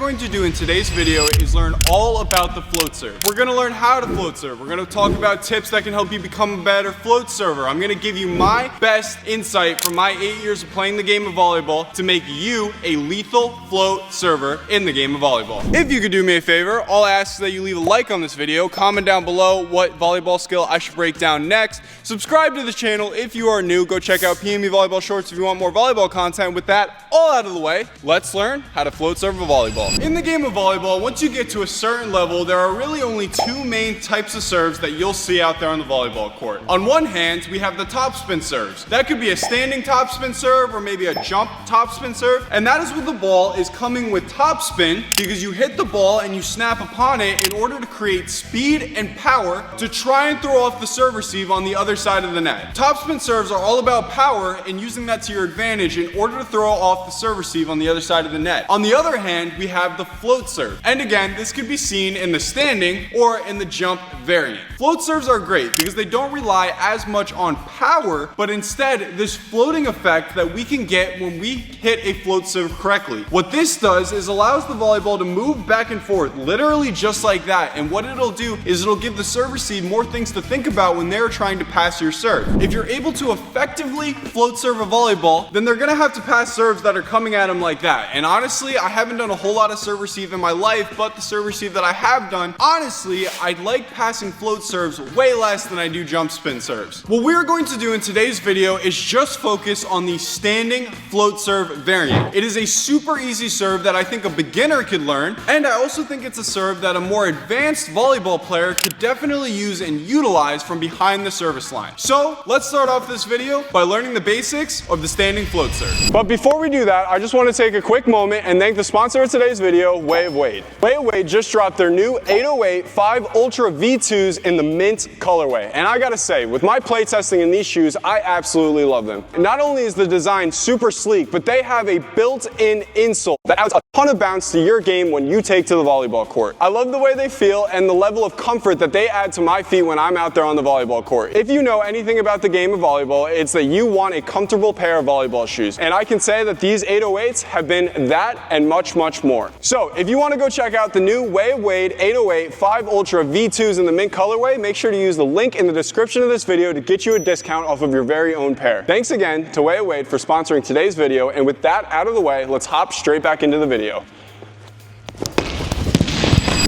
going to do in today's video is learn all about the float serve. We're going to learn how to float serve. We're going to talk about tips that can help you become a better float server. I'm going to give you my best insight from my 8 years of playing the game of volleyball to make you a lethal float server in the game of volleyball. If you could do me a favor, all I ask is that you leave a like on this video, comment down below what volleyball skill I should break down next, subscribe to the channel if you are new, go check out PME Volleyball Shorts if you want more volleyball content. With that all out of the way, let's learn how to float serve a volleyball. In the game of volleyball, once you get to a certain level, there are really only two main types of serves that you'll see out there on the volleyball court. On one hand, we have the topspin serves. That could be a standing topspin serve or maybe a jump topspin serve, and that is when the ball is coming with topspin because you hit the ball and you snap upon it in order to create speed and power to try and throw off the serve receive on the other side of the net. Topspin serves are all about power and using that to your advantage in order to throw off the serve receive on the other side of the net. On the other hand, we have the float serve. And again, this could be seen in the standing or in the jump variant. Float serves are great because they don't rely as much on power, but instead this floating effect that we can get when we hit a float serve correctly. What this does is allows the volleyball to move back and forth, literally just like that. And what it'll do is it'll give the serve receive more things to think about when they're trying to pass your serve. If you're able to effectively float serve a volleyball, then they're gonna have to pass serves that are coming at them like that. And honestly, I haven't done a whole lot of serve receive in my life, but the serve receive that I have done, honestly, I like passing float serves way less than I do jump spin serves. What we're going to do in today's video is just focus on the standing float serve variant. It is a super easy serve that I think a beginner could learn, and I also think it's a serve that a more advanced volleyball player could definitely use and utilize from behind the service line. So let's start off this video by learning the basics of the standing float serve. But before we do that, I just want to take a quick moment and thank the sponsor of today's video, Way of Wade. Way of Wade just dropped their new 808 5 Ultra V2s in the mint colorway. And I gotta say, with my play testing in these shoes, I absolutely love them. And not only is the design super sleek, but they have a built-in insole that adds a ton of bounce to your game when you take to the volleyball court. I love the way they feel and the level of comfort that they add to my feet when I'm out there on the volleyball court. If you know anything about the game of volleyball, it's that you want a comfortable pair of volleyball shoes. And I can say that these 808s have been that and much, much more. So if you want to go check out the new Way of Wade 808 5 Ultra V2s in the mint colorway, make sure to use the link in the description of this video to get you a discount off of your very own pair. Thanks again to Way of Wade for sponsoring today's video, and with that out of the way, let's hop straight back into the video.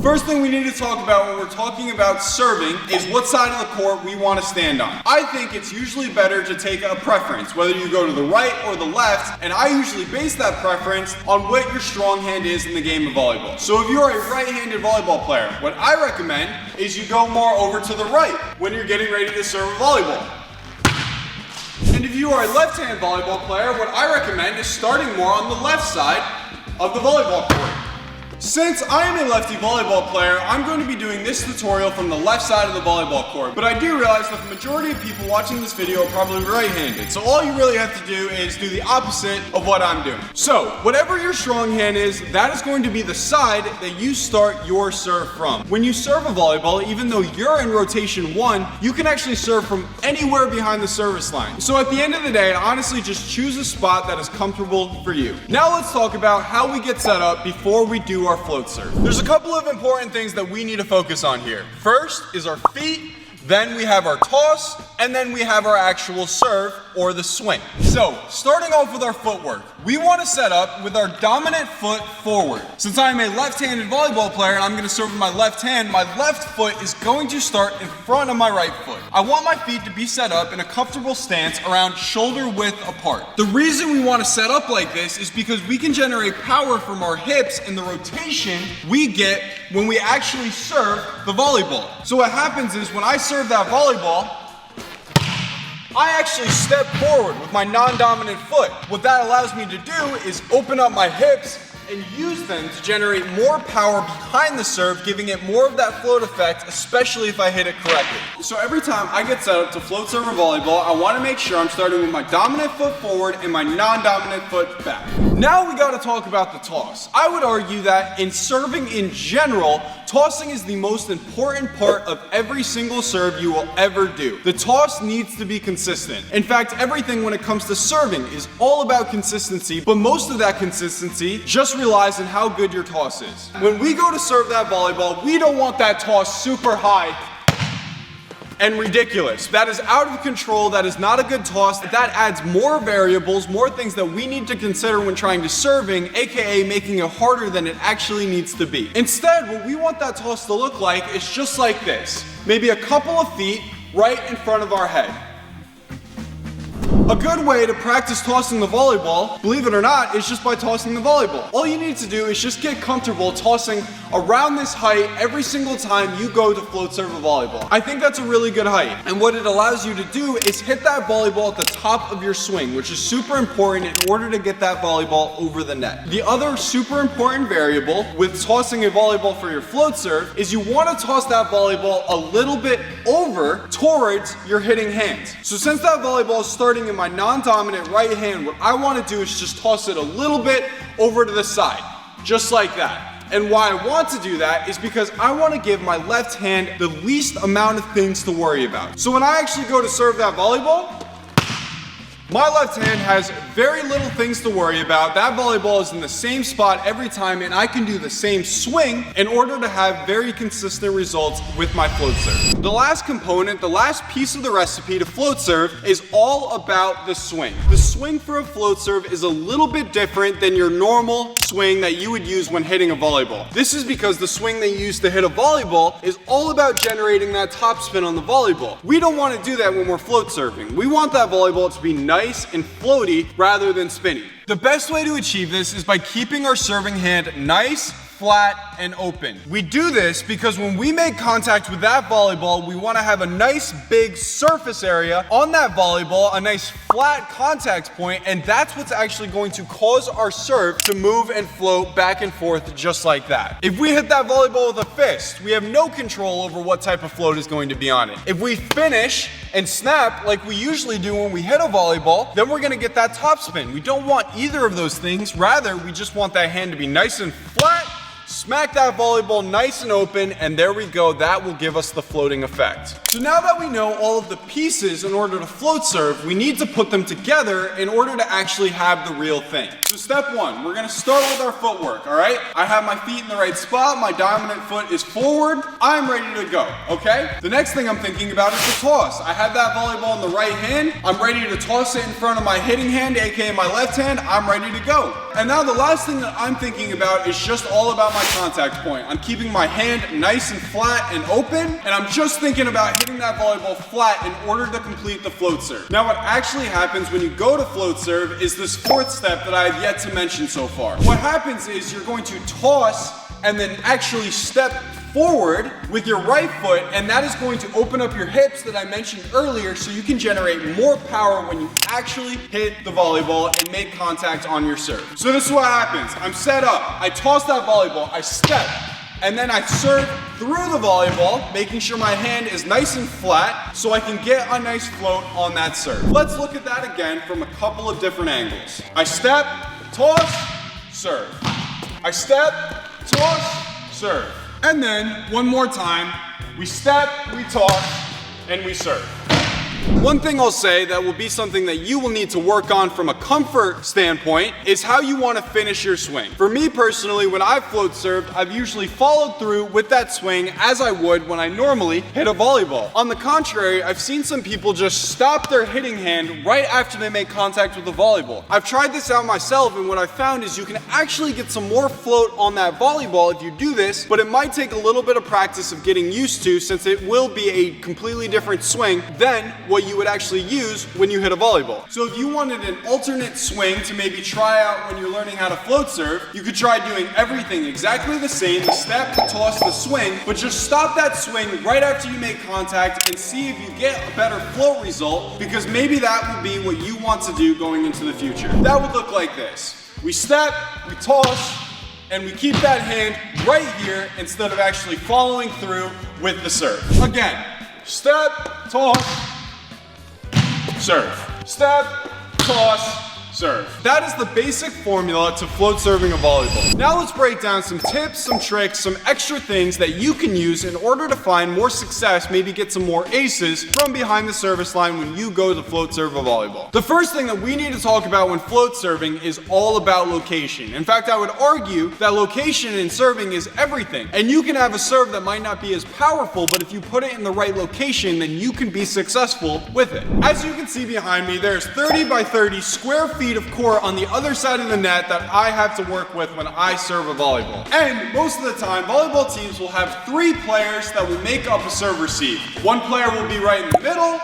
First thing we need to talk about when we're talking about serving is what side of the court we want to stand on. I think it's usually better to take a preference, whether you go to the right or the left, and I usually base that preference on what your strong hand is in the game of volleyball. So if you're a right-handed volleyball player, what I recommend is you go more over to the right when you're getting ready to serve a volleyball. And if you are a left-hand volleyball player, what I recommend is starting more on the left side of the volleyball court. Since I am a lefty volleyball player, I'm going to be doing this tutorial from the left side of the volleyball court. But I do realize that the majority of people watching this video are probably right-handed. So all you really have to do is do the opposite of what I'm doing. So whatever your strong hand is, that is going to be the side that you start your serve from. When you serve a volleyball, even though you're in rotation 1, you can actually serve from anywhere behind the service line. So at the end of the day, honestly, just choose a spot that is comfortable for you. Now let's talk about how we get set up before we do our float serve. There's a couple of important things that we need to focus on here. First is our feet, then we have our toss, and then we have our actual serve or the swing. So starting off with our footwork, we want to set up with our dominant foot forward. Since I'm a left-handed volleyball player and I'm going to serve with my left hand, my left foot is going to start in front of my right foot. I want my feet to be set up in a comfortable stance around shoulder width apart. The reason we want to set up like this is because we can generate power from our hips in the rotation we get when we actually serve the volleyball. So what happens is when I serve that volleyball, I actually step forward with my non-dominant foot. What that allows me to do is open up my hips and use them to generate more power behind the serve, giving it more of that float effect, especially if I hit it correctly. So every time I get set up to float serve a volleyball, I want to make sure I'm starting with my dominant foot forward and my non-dominant foot back. Now we gotta talk about the toss. I would argue that in serving in general, tossing is the most important part of every single serve you will ever do. The toss needs to be consistent. In fact, everything when it comes to serving is all about consistency, but most of that consistency just relies on how good your toss is. When we go to serve that volleyball, we don't want that toss super high and ridiculous. That is out of control. That is not a good toss. That adds more variables, more things that we need to consider when trying to serving, aka making it harder than it actually needs to be. Instead, what we want that toss to look like is just like this. Maybe a couple of feet right in front of our head. A good way to practice tossing the volleyball, believe it or not, is just by tossing the volleyball. All you need to do is just get comfortable tossing around this height every single time you go to float serve a volleyball. I think that's a really good height. And what it allows you to do is hit that volleyball at the top of your swing, which is super important in order to get that volleyball over the net. The other super important variable with tossing a volleyball for your float serve is you want to toss that volleyball a little bit over towards your hitting hands. So since that volleyball is starting in my non-dominant right hand, what I want to do is just toss it a little bit over to the side, just like that. And why I want to do that is because I want to give my left hand the least amount of things to worry about. So when I actually go to serve that volleyball, my left hand has very little things to worry about. That volleyball is in the same spot every time, and I can do the same swing in order to have very consistent results with my float serve. The last component, the last piece of the recipe to float serve is all about the swing. The swing for a float serve is a little bit different than your normal swing that you would use when hitting a volleyball. This is because the swing that you use to hit a volleyball is all about generating that topspin on the volleyball. We don't want to do that when we're float serving. We want that volleyball to be nice and floaty rather than spinny. The best way to achieve this is by keeping our serving hand nice, flat, and open. We do this because when we make contact with that volleyball, we want to have a nice big surface area on that volleyball, a nice flat contact point, and that's what's actually going to cause our serve to move and float back and forth just like that. If we hit that volleyball with a fist, we have no control over what type of float is going to be on it. If we finish and snap like we usually do when we hit a volleyball, then we're going to get that topspin. We don't want either of those things. Rather, we just want that hand to be nice and flat, smack that volleyball nice and open, and there we go. That will give us the floating effect. So now that we know all of the pieces in order to float serve, we need to put them together in order to actually have the real thing. So step one, we're gonna start with our footwork, all right? I have my feet in the right spot, my dominant foot is forward, I'm ready to go, okay? The next thing I'm thinking about is the toss. I have that volleyball in the right hand, I'm ready to toss it in front of my hitting hand, aka my left hand, I'm ready to go. And now the last thing that I'm thinking about is just all about my contact point. I'm keeping my hand nice and flat and open, and I'm just thinking about hitting that volleyball flat in order to complete the float serve. Now what actually happens when you go to float serve is this fourth step that I have yet to mention so far. What happens is you're going to toss and then actually step forward with your right foot, and that is going to open up your hips that I mentioned earlier so you can generate more power when you actually hit the volleyball and make contact on your serve. So this is what happens. I'm set up, I toss that volleyball, I step, and then I serve through the volleyball, making sure my hand is nice and flat so I can get a nice float on that serve. Let's look at that again from a couple of different angles. I step, toss, serve. I step, toss, serve. And then, one more time, we step, we toss, and we serve. One thing I'll say that will be something that you will need to work on from a comfort standpoint is how you want to finish your swing. For me personally, when I've float served, I've usually followed through with that swing as I would when I normally hit a volleyball. On the contrary, I've seen some people just stop their hitting hand right after they make contact with the volleyball. I've tried this out myself, and what I found is you can actually get some more float on that volleyball if you do this, but it might take a little bit of practice of getting used to, since it will be a completely different swing than what you would actually use when you hit a volleyball. So if you wanted an alternate swing to maybe try out when you're learning how to float serve, you could try doing everything exactly the same, the step, the toss, the swing, but just stop that swing right after you make contact and see if you get a better float result, because maybe that will be what you want to do going into the future. That would look like this. We step, we toss, and we keep that hand right here instead of actually following through with the serve. Again, step, toss, serve. Step, toss, serve. That is the basic formula to float serving a volleyball. Now let's break down some tips, some tricks, some extra things that you can use in order to find more success, maybe get some more aces from behind the service line when you go to float serve a volleyball. The first thing that we need to talk about when float serving is all about location. In fact, I would argue that location in serving is everything. And you can have a serve that might not be as powerful, but if you put it in the right location, then you can be successful with it. As you can see behind me, there's 30 by 30 square feet of court on the other side of the net that I have to work with when I serve a volleyball. And most of the time, volleyball teams will have 3 players that will make up a serve receive. One player will be right in the middle,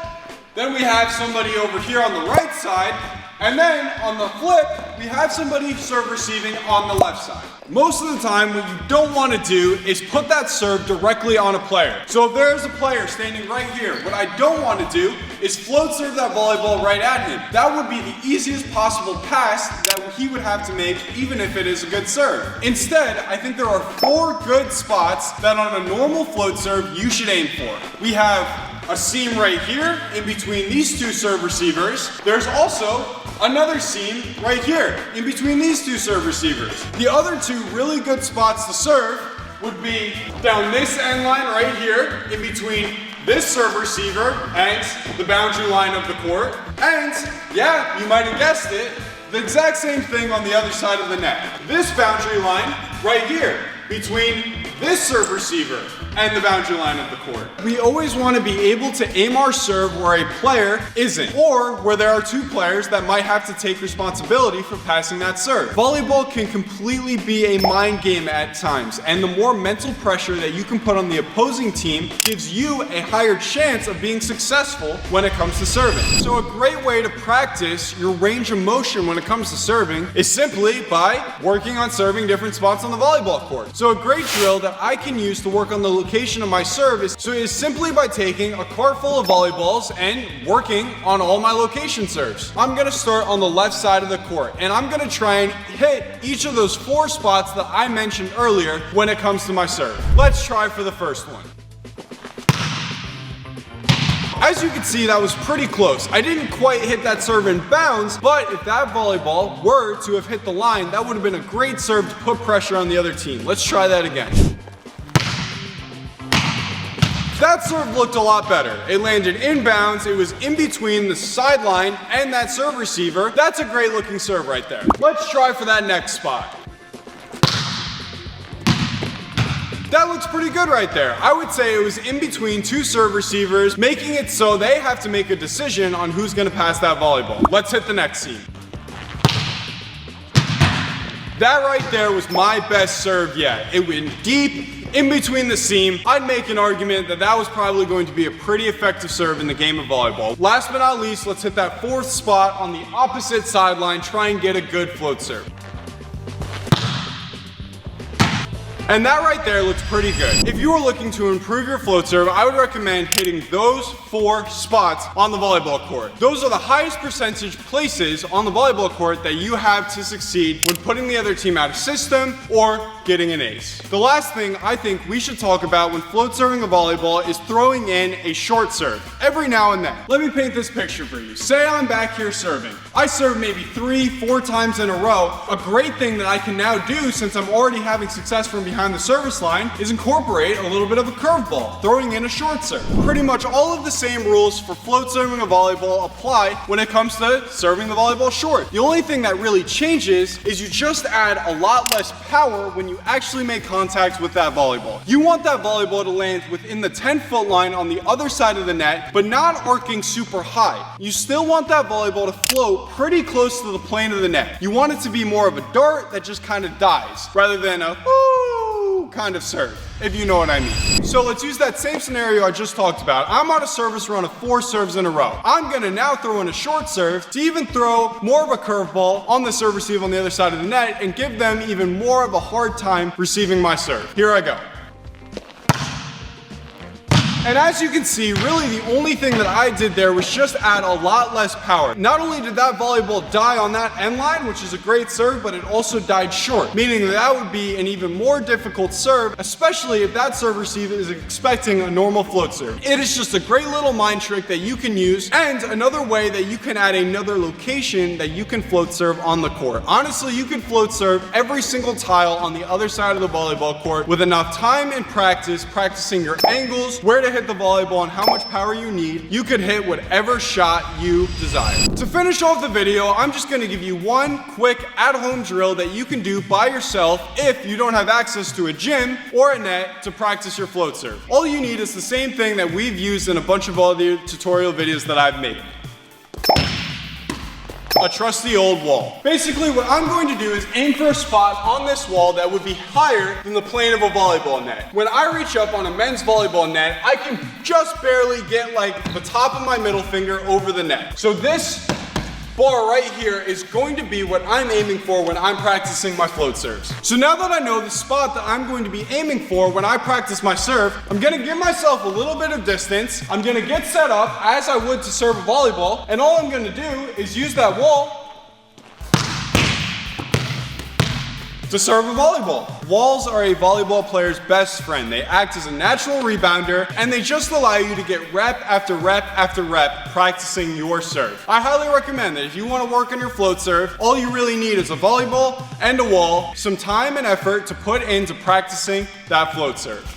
then we have somebody over here on the right side, and then on the flip, we have somebody serve receiving on the left side. Most of the time, what you don't want to do is put that serve directly on a player. So if there's a player standing right here, what I don't want to do is float serve that volleyball right at him. That would be the easiest possible pass that he would have to make, even if it is a good serve. Instead, I think there are 4 good spots that on a normal float serve you should aim for. We have a seam right here in between these 2 serve receivers. There's also another seam right here in between these 2 serve receivers. The other 2 really good spots to serve would be down this end line right here in between this serve receiver and the boundary line of the court. And yeah, you might have guessed it, the exact same thing on the other side of the net. This boundary line right here between this serve receiver and the boundary line of the court. We always want to be able to aim our serve where a player isn't, or where there are 2 players that might have to take responsibility for passing that serve. Volleyball can completely be a mind game at times, and the more mental pressure that you can put on the opposing team gives you a higher chance of being successful when it comes to serving. So a great way to practice your range of motion when it comes to serving is simply by working on serving different spots on the volleyball court. So a great drill that I can use to work on the location of my serve is simply by taking a cart full of volleyballs and working on all my location serves. I'm gonna start on the left side of the court, and I'm gonna try and hit each of those 4 spots that I mentioned earlier when it comes to my serve. Let's try for the first one. As you can see, that was pretty close. I didn't quite hit that serve in bounds, but if that volleyball were to have hit the line, that would have been a great serve to put pressure on the other team. Let's try that again. That serve looked a lot better. It landed inbounds, it was in between the sideline and that serve receiver. That's a great looking serve right there. Let's try for that next spot. That looks pretty good right there. I would say it was in between 2 serve receivers, making it so they have to make a decision on who's gonna pass that volleyball. Let's hit the next seam. That right there was my best serve yet. It went deep, in between the seam. I'd make an argument that that was probably going to be a pretty effective serve in the game of volleyball. Last but not least, let's hit that 4th spot on the opposite sideline, try and get a good float serve. And that right there looks pretty good. If you are looking to improve your float serve, I would recommend hitting those 4 spots on the volleyball court. Those are the highest percentage places on the volleyball court that you have to succeed when putting the other team out of system or getting an ace. The last thing I think we should talk about when float serving a volleyball is throwing in a short serve every now and then. Let me paint this picture for you. Say I'm back here serving. I serve maybe 3-4 times in a row. A great thing that I can now do, since I'm already having success from behind the service line, is incorporate a little bit of a curveball, throwing in a short serve. Pretty much all of the same rules for float serving a volleyball apply when it comes to serving the volleyball short. The only thing that really changes is you just add a lot less power when you actually make contact with that volleyball. You want that volleyball to land within the 10-foot line on the other side of the net, but not arcing super high. You still want that volleyball to float pretty close to the plane of the net. You want it to be more of a dart that just kind of dies, rather than a woo kind of serve, if you know what I mean. So let's use that same scenario I just talked about. I'm on a service run of 4 serves in a row. I'm gonna now throw in a short serve to even throw more of a curveball on the serve receive on the other side of the net and give them even more of a hard time receiving my serve. Here I go. And as you can see, really the only thing that I did there was just add a lot less power. Not only did that volleyball die on that end line, which is a great serve, but it also died short, meaning that would be an even more difficult serve, especially if that serve receiver is expecting a normal float serve. It is just a great little mind trick that you can use, and another way that you can add another location that you can float serve on the court. Honestly, you can float serve every single tile on the other side of the volleyball court with enough time and practice, practicing your angles, where to hit the volleyball, and how much power you need. You could hit whatever shot you desire. To finish off the video, I'm just going to give you one quick at-home drill that you can do by yourself if you don't have access to a gym or a net to practice your float serve. All you need is the same thing that we've used in a bunch of other tutorial videos that I've made. A trusty old wall. Basically, what I'm going to do is aim for a spot on this wall that would be higher than the plane of a volleyball net. When I reach up on a men's volleyball net, I can just barely get like the top of my middle finger over the net. So this bar right here is going to be what I'm aiming for when I'm practicing my float serves. So now that I know the spot that I'm going to be aiming for when I practice my serve, I'm gonna give myself a little bit of distance. I'm gonna get set up as I would to serve a volleyball, and all I'm gonna do is use that wall to serve a volleyball. Walls are a volleyball player's best friend. They act as a natural rebounder, and they just allow you to get rep after rep after rep practicing your serve. I highly recommend that if you want to work on your float serve, all you really need is a volleyball and a wall, some time and effort to put into practicing that float serve.